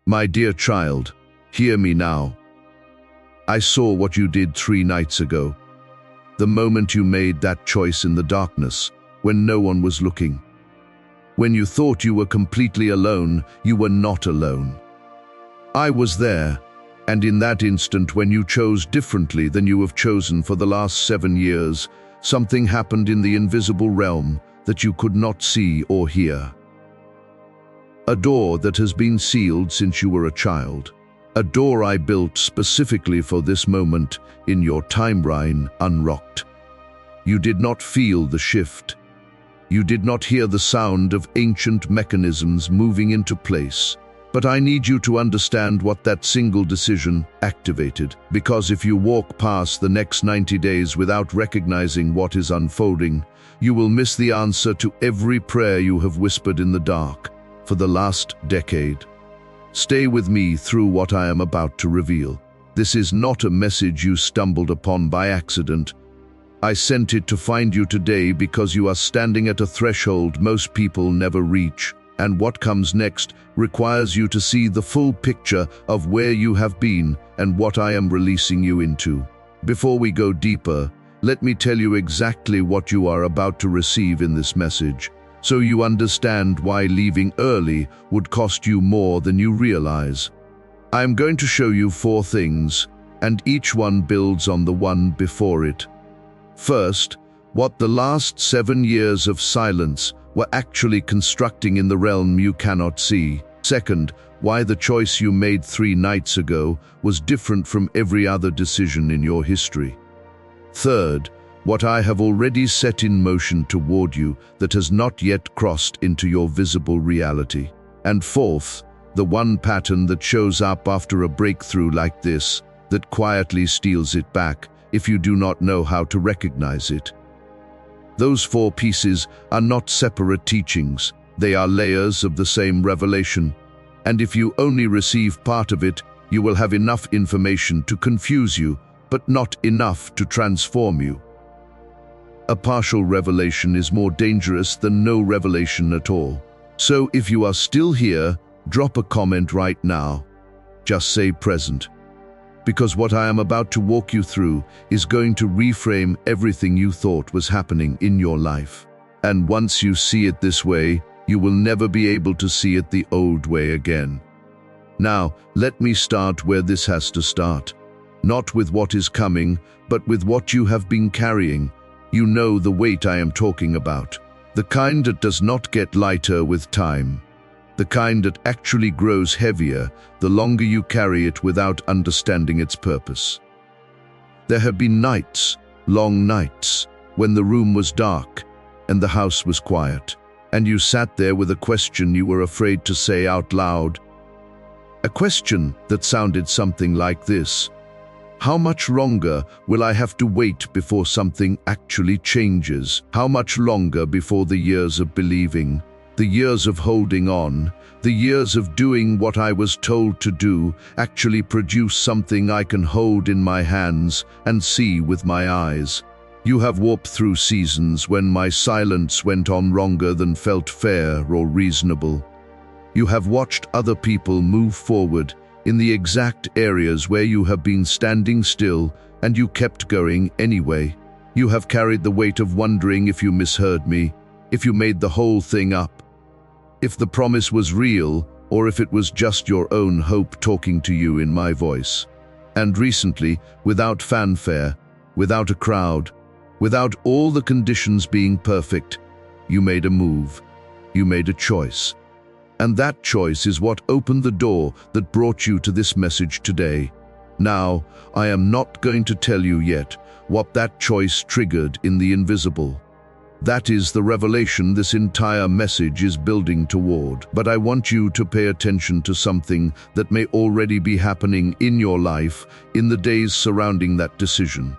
My dear child, hear me now. I saw what you did 3 nights ago. The moment you made that choice in the darkness, when no one was looking. When you thought you were completely alone, you were not alone. I was there, and in that instant when you chose differently than you have chosen for the last 7 years, something happened in the invisible realm that you could not see or hear. A door that has been sealed since you were a child. A door I built specifically for this moment in your timeline unlocked. You did not feel the shift. You did not hear the sound of ancient mechanisms moving into place. But I need you to understand what that single decision activated, because if you walk past the next 90 days without recognizing what is unfolding, you will miss the answer to every prayer you have whispered in the dark for the last decade. Stay with me through what I am about to reveal. This is not a message you stumbled upon by accident. I sent it to find you today because you are standing at a threshold most people never reach, and what comes next requires you to see the full picture of where you have been and what I am releasing you into. Before we go deeper, let me tell you exactly what you are about to receive in this message, so you understand why leaving early would cost you more than you realize. I am going to show you 4 things, and each one builds on the one before it. First, what the last 7 years of silence were actually constructing in the realm you cannot see. Second, why the choice you made 3 nights ago was different from every other decision in your history. Third, what I have already set in motion toward you that has not yet crossed into your visible reality. And fourth, the one pattern that shows up after a breakthrough like this, that quietly steals it back if you do not know how to recognize it. Those 4 pieces are not separate teachings, they are layers of the same revelation. And if you only receive part of it, you will have enough information to confuse you, but not enough to transform you. A partial revelation is more dangerous than no revelation at all. So if you are still here, drop a comment right now. Just say present. Because what I am about to walk you through is going to reframe everything you thought was happening in your life. And once you see it this way, you will never be able to see it the old way again. Now, let me start where this has to start. Not with what is coming, but with what you have been carrying. You know the weight I am talking about. The kind that does not get lighter with time. The kind that actually grows heavier the longer you carry it without understanding its purpose. There have been nights, long nights, when the room was dark and the house was quiet, and you sat there with a question you were afraid to say out loud. A question that sounded something like this: how much longer will I have to wait before something actually changes? How much longer before the years of believing, the years of holding on, the years of doing what I was told to do actually produce something I can hold in my hands and see with my eyes? You have walked through seasons when my silence went on longer than felt fair or reasonable. You have watched other people move forward in the exact areas where you have been standing still, and you kept going anyway. You have carried the weight of wondering if you misheard me, if you made the whole thing up, if the promise was real, or if it was just your own hope talking to you in my voice. And recently, without fanfare, without a crowd, without all the conditions being perfect, you made a move. You made a choice. And that choice is what opened the door that brought you to this message today. Now, I am not going to tell you yet what that choice triggered in the invisible. That is the revelation this entire message is building toward. But I want you to pay attention to something that may already be happening in your life in the days surrounding that decision.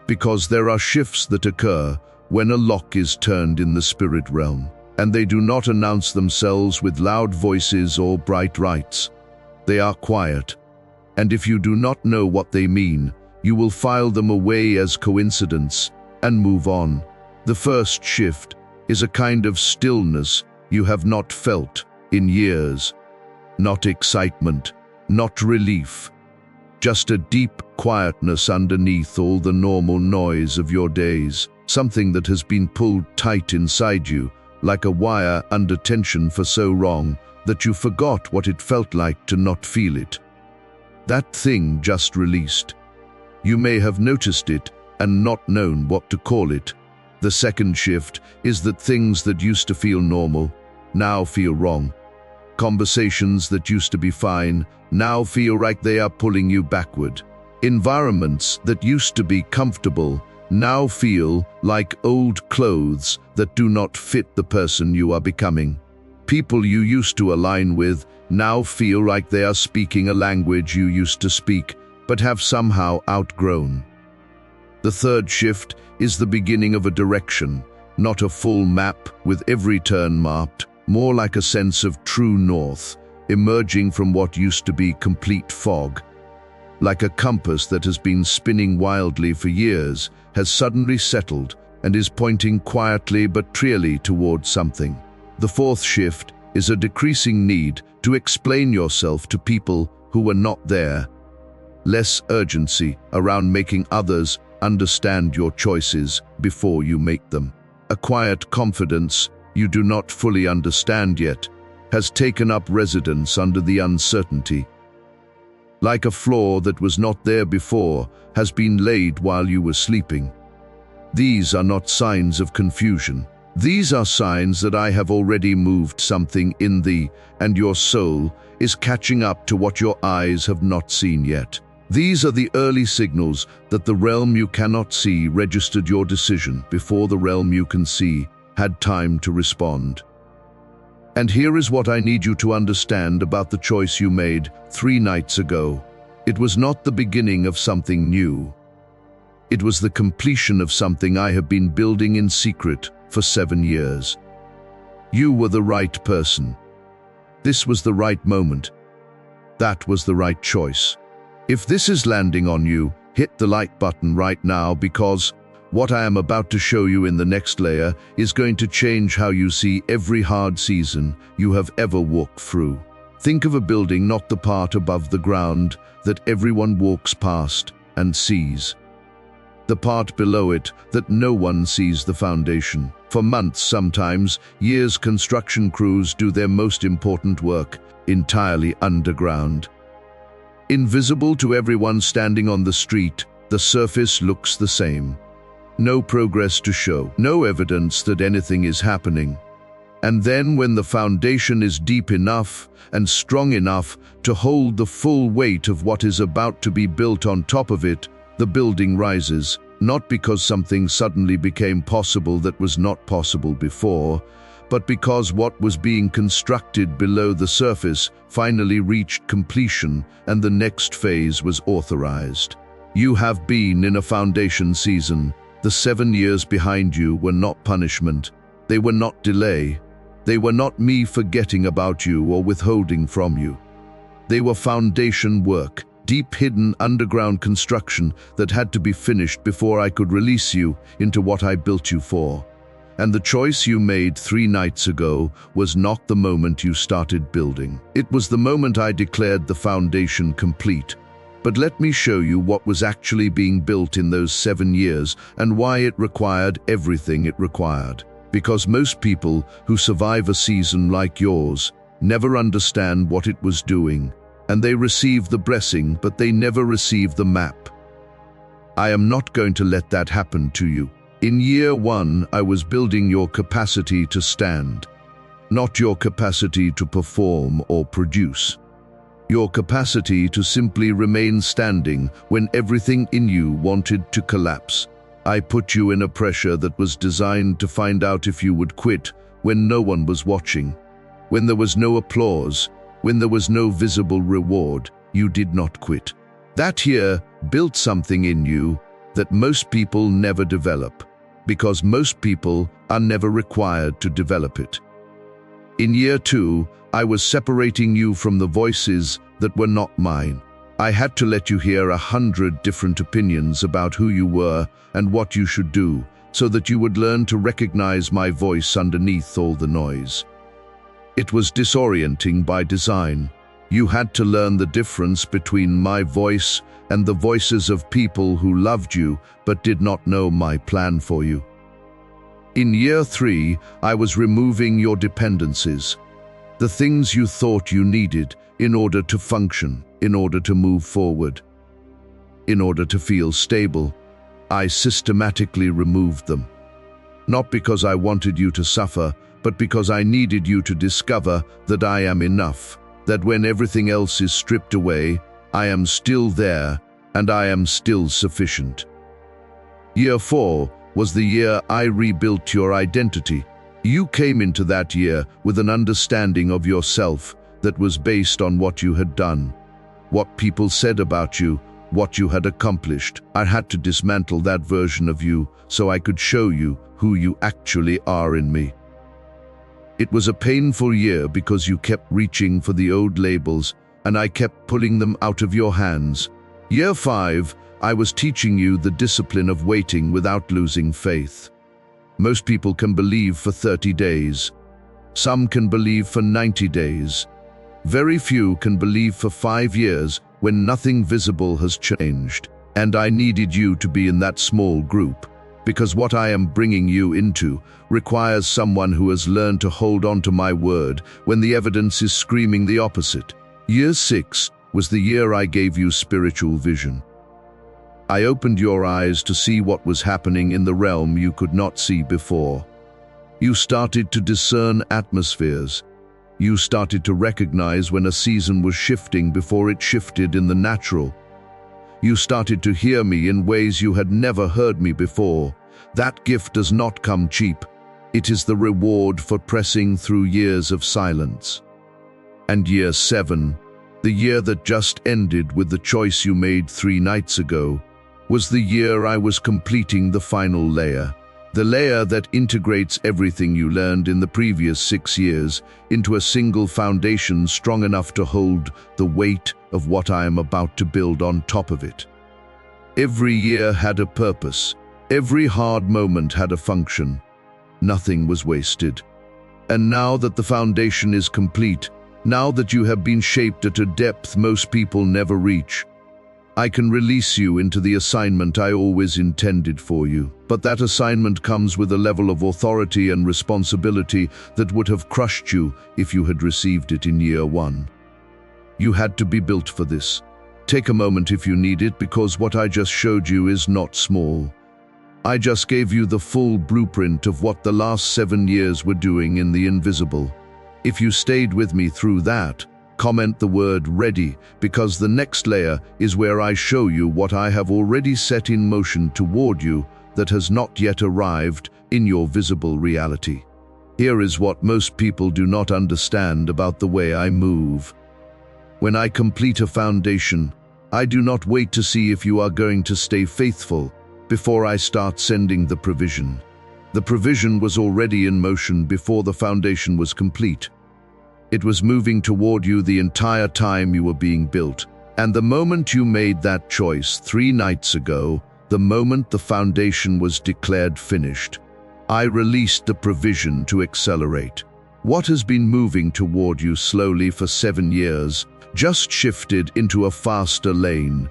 Because there are shifts that occur when a lock is turned in the spirit realm. And they do not announce themselves with loud voices or bright lights. They are quiet. And if you do not know what they mean, you will file them away as coincidence and move on. The first shift is a kind of stillness you have not felt in years. not excitement, not relief. Just a deep quietness underneath all the normal noise of your days, something that has been pulled tight inside you, like a wire under tension for so long that you forgot what it felt like to not feel it. That thing just released. You may have noticed it and not known what to call it. The second shift is that things that used to feel normal now feel wrong. Conversations that used to be fine now feel like they are pulling you backward. Environments that used to be comfortable now feel like old clothes that do not fit the person you are becoming. People you used to align with now feel like they are speaking a language you used to speak, but have somehow outgrown. The third shift is the beginning of a direction, not a full map with every turn marked, more like a sense of true north, emerging from what used to be complete fog. Like a compass that has been spinning wildly for years, has suddenly settled and is pointing quietly but clearly towards something. The fourth shift is a decreasing need to explain yourself to people who were not there. Less urgency around making others understand your choices before you make them. A quiet confidence you do not fully understand yet has taken up residence under the uncertainty. Like a floor that was not there before has been laid while you were sleeping. These are not signs of confusion. These are signs that I have already moved something in thee, and your soul is catching up to what your eyes have not seen yet. These are the early signals that the realm you cannot see registered your decision before the realm you can see had time to respond. And here is what I need you to understand about the choice you made 3 nights ago. It was not the beginning of something new. It was the completion of something I have been building in secret for 7 years. You were the right person. This was the right moment. That was the right choice. If this is landing on you, hit the like button right now, because what I am about to show you in the next layer is going to change how you see every hard season you have ever walked through. Think of a building, not the part above the ground that everyone walks past and sees. The part below it that no one sees, the foundation. For months, sometimes years, construction crews do their most important work entirely underground. Invisible to everyone standing on the street, the surface looks the same. No progress to show, no evidence that anything is happening. And then when the foundation is deep enough and strong enough to hold the full weight of what is about to be built on top of it, the building rises, not because something suddenly became possible that was not possible before, but because what was being constructed below the surface finally reached completion and the next phase was authorized. You have been in a foundation season. The 7 years behind you were not punishment. They were not delay. They were not me forgetting about you or withholding from you. They were foundation work, deep hidden underground construction that had to be finished before I could release you into what I built you for. And the choice you made 3 nights ago was not the moment you started building. It was the moment I declared the foundation complete. But let me show you what was actually being built in those 7 years and why it required everything it required. Because most people who survive a season like yours never understand what it was doing, and they receive the blessing, but they never receive the map. I am not going to let that happen to you. In year 1, I was building your capacity to stand, not your capacity to perform or produce. Your capacity to simply remain standing when everything in you wanted to collapse. I put you in a pressure that was designed to find out if you would quit when no one was watching. When there was no applause, when there was no visible reward, you did not quit. That year built something in you that most people never develop, because most people are never required to develop it. In year 2, I was separating you from the voices that were not mine. I had to let you hear 100 different opinions about who you were and what you should do, so that you would learn to recognize my voice underneath all the noise. It was disorienting by design. You had to learn the difference between my voice and the voices of people who loved you but did not know my plan for you. In year 3, I was removing your dependencies, the things you thought you needed in order to function, in order to move forward, in order to feel stable. I systematically removed them. Not because I wanted you to suffer, but because I needed you to discover that I am enough, that when everything else is stripped away, I am still there and I am still sufficient. Year 4 was the year I rebuilt your identity. You came into that year with an understanding of yourself that was based on what you had done, what people said about you, what you had accomplished. I had to dismantle that version of you so I could show you who you actually are in me. It was a painful year because you kept reaching for the old labels and I kept pulling them out of your hands. Year 5, I was teaching you the discipline of waiting without losing faith. Most people can believe for 30 days. Some can believe for 90 days. Very few can believe for 5 years when nothing visible has changed. And I needed you to be in that small group, because what I am bringing you into requires someone who has learned to hold on to my word when the evidence is screaming the opposite. Year 6 was the year I gave you spiritual vision. I opened your eyes to see what was happening in the realm you could not see before. You started to discern atmospheres. You started to recognize when a season was shifting before it shifted in the natural. You started to hear me in ways you had never heard me before. That gift does not come cheap. It is the reward for pressing through years of silence. And year 7, the year that just ended with the choice you made 3 nights ago, was the year I was completing the final layer. The layer that integrates everything you learned in the previous 6 years into a single foundation strong enough to hold the weight of what I am about to build on top of it. Every year had a purpose. Every hard moment had a function. Nothing was wasted. And now that the foundation is complete, now that you have been shaped at a depth most people never reach, I can release you into the assignment I always intended for you. But that assignment comes with a level of authority and responsibility that would have crushed you if you had received it in year 1. You had to be built for this. Take a moment if you need it, because what I just showed you is not small. I just gave you the full blueprint of what the last 7 years were doing in the invisible. If you stayed with me through that, comment the word ready, because the next layer is where I show you what I have already set in motion toward you that has not yet arrived in your visible reality. Here is what most people do not understand about the way I move. When I complete a foundation, I do not wait to see if you are going to stay faithful before I start sending the provision. The provision was already in motion before the foundation was complete. It was moving toward you the entire time you were being built. And the moment you made that choice 3 nights ago, the moment the foundation was declared finished, I released the provision to accelerate. What has been moving toward you slowly for 7 years just shifted into a faster lane.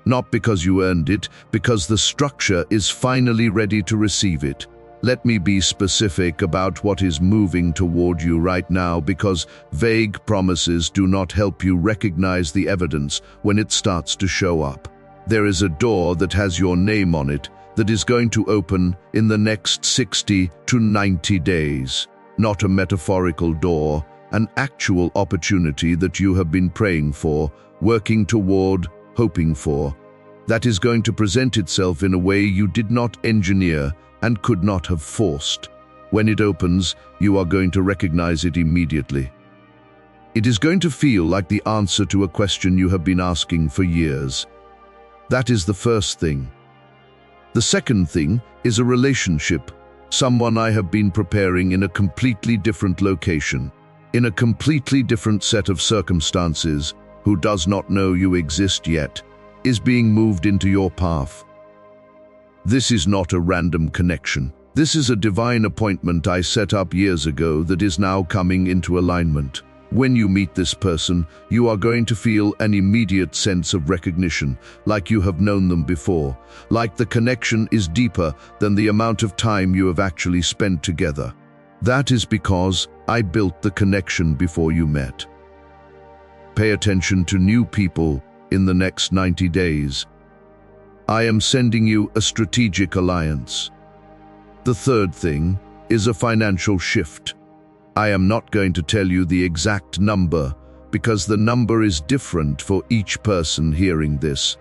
Not because you earned it, because the structure is finally ready to receive it. Let me be specific about what is moving toward you right now, because vague promises do not help you recognize the evidence when it starts to show up. There is a door that has your name on it that is going to open in the next 60 to 90 days. Not a metaphorical door, an actual opportunity that you have been praying for, working toward, hoping for. That is going to present itself in a way you did not engineer and could not have forced. When it opens, you are going to recognize it immediately. It is going to feel like the answer to a question you have been asking for years. That is the first thing. The second thing is a relationship, someone I have been preparing in a completely different location, in a completely different set of circumstances, who does not know you exist yet, is being moved into your path. This is not a random connection. This is a divine appointment I set up years ago that is now coming into alignment. When you meet this person, you are going to feel an immediate sense of recognition, like you have known them before, like the connection is deeper than the amount of time you have actually spent together. That is because I built the connection before you met. Pay attention to new people in the next 90 days. I am sending you a strategic alliance. The third thing is a financial shift. I am not going to tell you the exact number because the number is different for each person hearing this.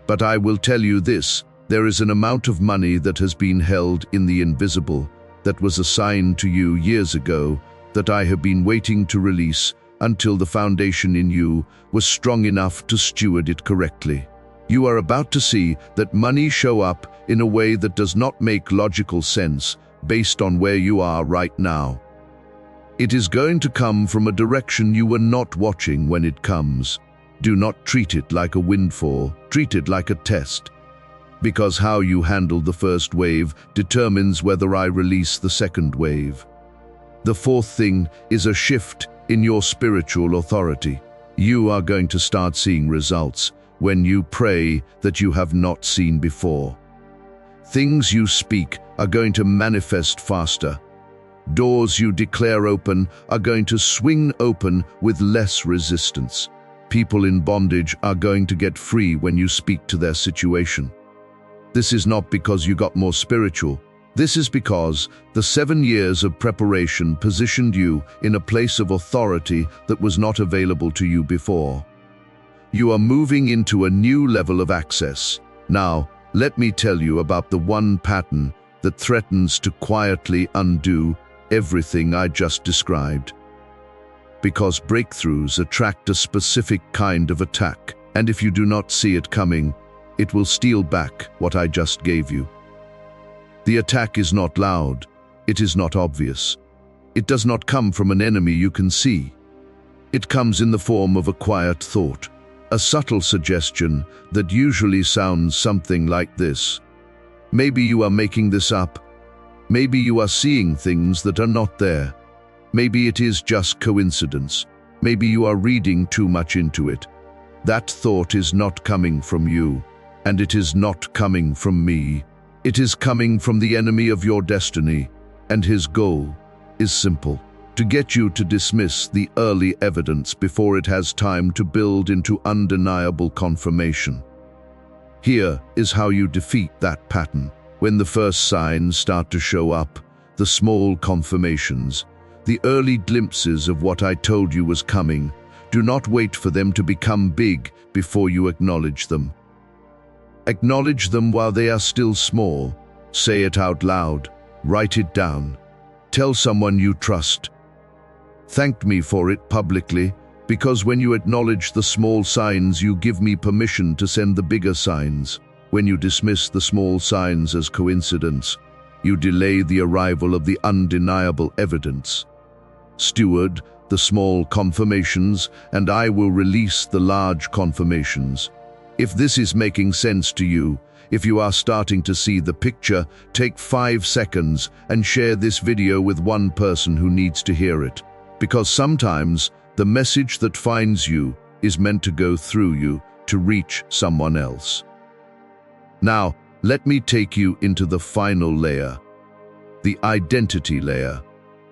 But I will tell you this, there is an amount of money that has been held in the invisible that was assigned to you years ago that I have been waiting to release until the foundation in you was strong enough to steward it correctly. You are about to see that money show up in a way that does not make logical sense based on where you are right now. It is going to come from a direction you were not watching when it comes. Do not treat it like a windfall, treat it like a test. Because how you handle the first wave determines whether I release the second wave. The fourth thing is a shift in your spiritual authority. You are going to start seeing results when you pray that you have not seen before. Things you speak are going to manifest faster. Doors you declare open are going to swing open with less resistance. People in bondage are going to get free when you speak to their situation. This is not because you got more spiritual. This is because the 7 years of preparation positioned you in a place of authority that was not available to you before. You are moving into a new level of access. Now, let me tell you about the one pattern that threatens to quietly undo everything I just described. Because breakthroughs attract a specific kind of attack, and if you do not see it coming, it will steal back what I just gave you. The attack is not loud, it is not obvious. It does not come from an enemy you can see. It comes in the form of a quiet thought, a subtle suggestion that usually sounds something like this. Maybe you are making this up. Maybe you are seeing things that are not there. Maybe it is just coincidence. Maybe you are reading too much into it. That thought is not coming from you, and it is not coming from me. It is coming from the enemy of your destiny, and his goal is simple: to get you to dismiss the early evidence before it has time to build into undeniable confirmation. Here is how you defeat that pattern. When the first signs start to show up, the small confirmations, the early glimpses of what I told you was coming, do not wait for them to become big before you acknowledge them. Acknowledge them while they are still small. Say it out loud. Write it down. Tell someone you trust. Thank me for it publicly, because when you acknowledge the small signs, you give me permission to send the bigger signs. When you dismiss the small signs as coincidence, you delay the arrival of the undeniable evidence. Steward the small confirmations, and I will release the large confirmations. If this is making sense to you, if you are starting to see the picture, take 5 seconds and share this video with one person who needs to hear it. Because sometimes the message that finds you is meant to go through you to reach someone else. Now, let me take you into the final layer, the identity layer.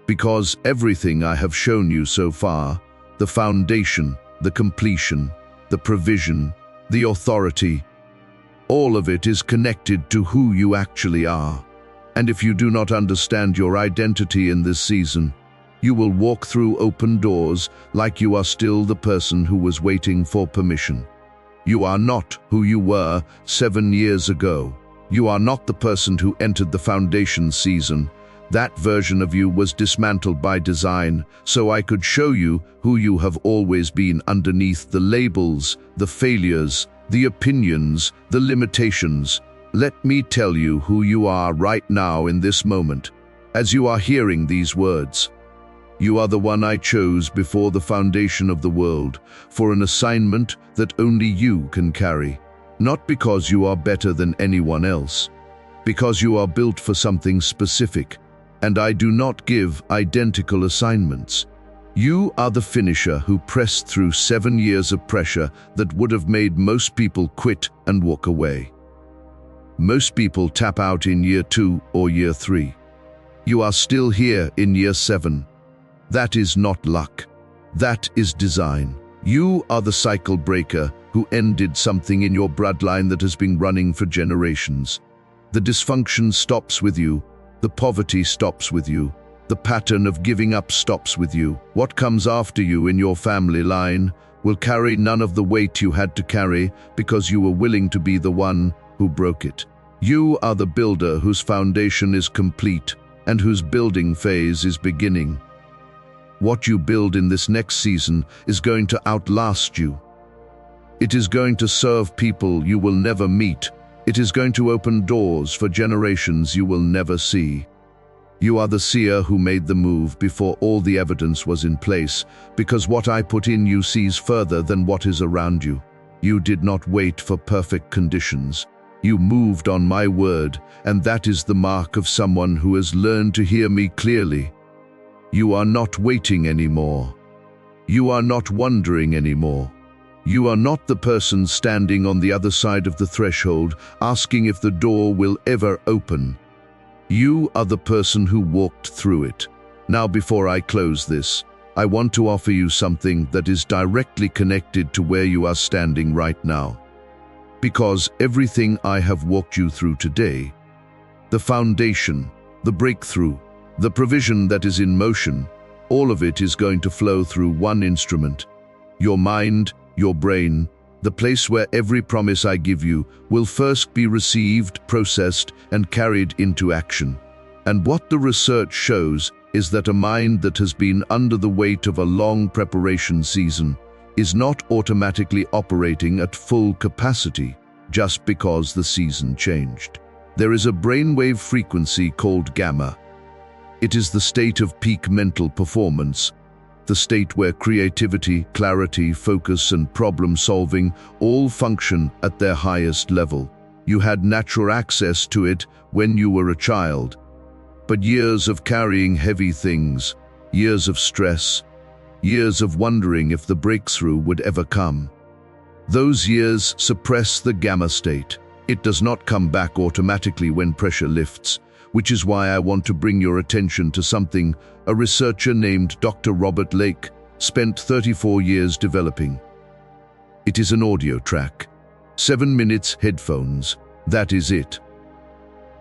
Because everything I have shown you so far, the foundation, the completion, the provision, the authority, all of it is connected to who you actually are. And if you do not understand your identity in this season, you will walk through open doors like you are still the person who was waiting for permission. You are not who you were 7 years ago. You are not the person who entered the foundation season. That version of you was dismantled by design, so I could show you who you have always been underneath the labels, the failures, the opinions, the limitations. Let me tell you who you are right now in this moment, as you are hearing these words. You are the one I chose before the foundation of the world, for an assignment that only you can carry. Not because you are better than anyone else, because you are built for something specific, and I do not give identical assignments. You are the finisher who pressed through 7 years of pressure that would have made most people quit and walk away. Most people tap out in year 2 or year 3. You are still here in year 7. That is not luck. That is design. You are the cycle breaker who ended something in your bloodline that has been running for generations. The dysfunction stops with you. The poverty stops with you. The pattern of giving up stops with you. What comes after you in your family line will carry none of the weight you had to carry because you were willing to be the one who broke it. You are the builder whose foundation is complete and whose building phase is beginning. What you build in this next season is going to outlast you. It is going to serve people you will never meet. It is going to open doors for generations you will never see. You are the seer who made the move before all the evidence was in place, because what I put in you sees further than what is around you. You did not wait for perfect conditions. You moved on my word, and that is the mark of someone who has learned to hear me clearly. You are not waiting anymore. You are not wondering anymore. You are not the person standing on the other side of the threshold, asking if the door will ever open. You are the person who walked through it. Now, before I close this, I want to offer you something that is directly connected to where you are standing right now. Because everything I have walked you through today, the foundation, the breakthrough, the provision that is in motion, all of it is going to flow through one instrument. Your mind, your brain, the place where every promise I give you will first be received, processed, and carried into action. And what the research shows is that a mind that has been under the weight of a long preparation season is not automatically operating at full capacity just because the season changed. There is a brainwave frequency called gamma. It is the state of peak mental performance, the state where creativity, clarity, focus, and problem-solving all function at their highest level. You had natural access to it when you were a child. But years of carrying heavy things, years of stress, years of wondering if the breakthrough would ever come. Those years suppress the gamma state. It does not come back automatically when pressure lifts, which is why I want to bring your attention to something a researcher named Dr. Robert Lake spent 34 years developing. It is an audio track. 7 minutes headphones. That is it.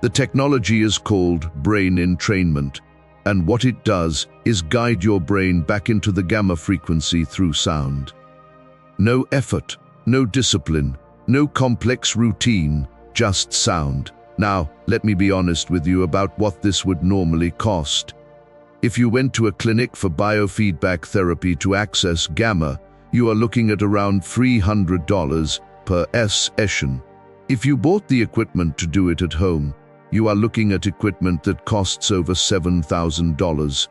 The technology is called brain entrainment, and what it does is guide your brain back into the gamma frequency through sound. No effort, no discipline, no complex routine, just sound. Now, let me be honest with you about what this would normally cost. If you went to a clinic for biofeedback therapy to access gamma, you are looking at around $300 per session. If you bought the equipment to do it at home, you are looking at equipment that costs over $7,000.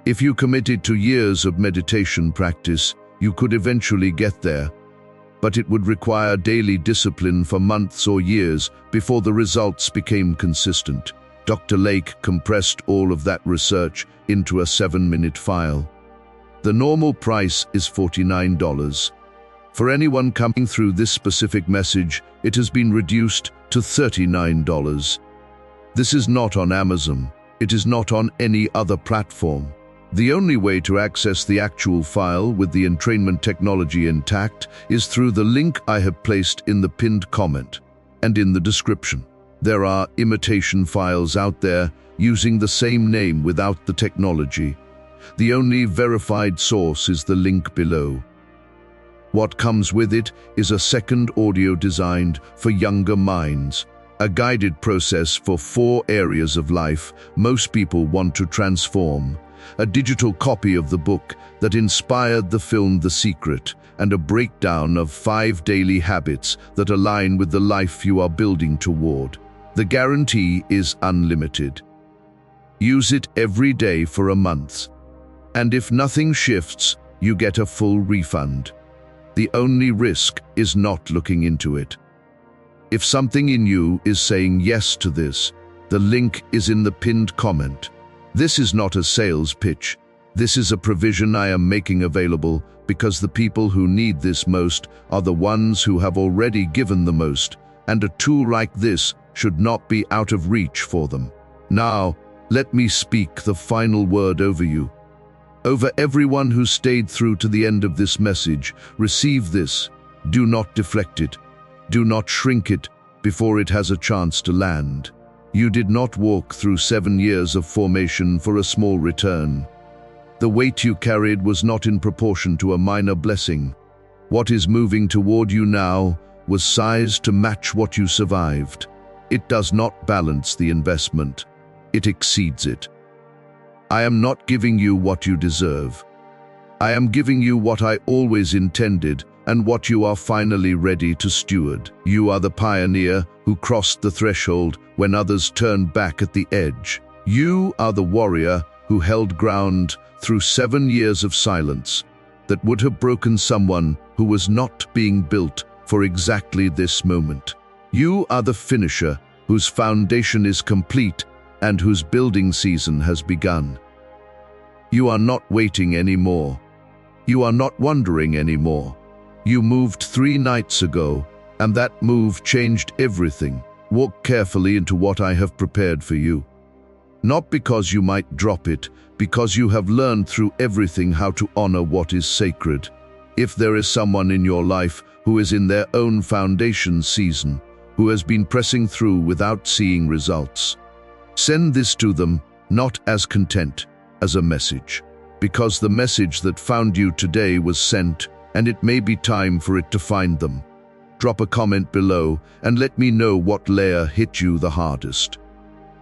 If you committed to years of meditation practice, you could eventually get there, but it would require daily discipline for months or years before the results became consistent. Dr. Lake compressed all of that research into a 7-minute file. The normal price is $49. For anyone coming through this specific message, it has been reduced to $39. This is not on Amazon. It is not on any other platform. The only way to access the actual file with the entrainment technology intact is through the link I have placed in the pinned comment and in the description. There are imitation files out there using the same name without the technology. The only verified source is the link below. What comes with it is a second audio designed for younger minds, a guided process for 4 areas of life most people want to transform, a digital copy of the book that inspired the film The Secret, and a breakdown of 5 daily habits that align with the life you are building toward. The guarantee is unlimited. Use it every day for a month, and if nothing shifts, you get a full refund. The only risk is not looking into it. If something in you is saying yes to this, the link is in the pinned comment. This is not a sales pitch. This is a provision I am making available because the people who need this most are the ones who have already given the most, and a tool like this should not be out of reach for them. Now, let me speak the final word over you. Over everyone who stayed through to the end of this message, receive this. Do not deflect it. Do not shrink it before it has a chance to land. You did not walk through 7 years of formation for a small return. The weight you carried was not in proportion to a minor blessing. What is moving toward you now was sized to match what you survived. It does not balance the investment. It exceeds it. I am not giving you what you deserve. I am giving you what I always intended and what you are finally ready to steward. You are the pioneer who crossed the threshold when others turned back at the edge. You are the warrior who held ground through 7 years of silence that would have broken someone who was not being built for exactly this moment. You are the finisher whose foundation is complete and whose building season has begun. You are not waiting anymore. You are not wondering anymore. You moved 3 nights ago, and that move changed everything. Walk carefully into what I have prepared for you. Not because you might drop it, because you have learned through everything how to honor what is sacred. If there is someone in your life who is in their own foundation season, who has been pressing through without seeing results, send this to them, not as content, as a message. Because the message that found you today was sent, and it may be time for it to find them. Drop a comment below and let me know what layer hit you the hardest.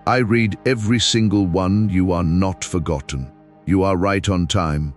I read every single one. You are not forgotten. You are right on time.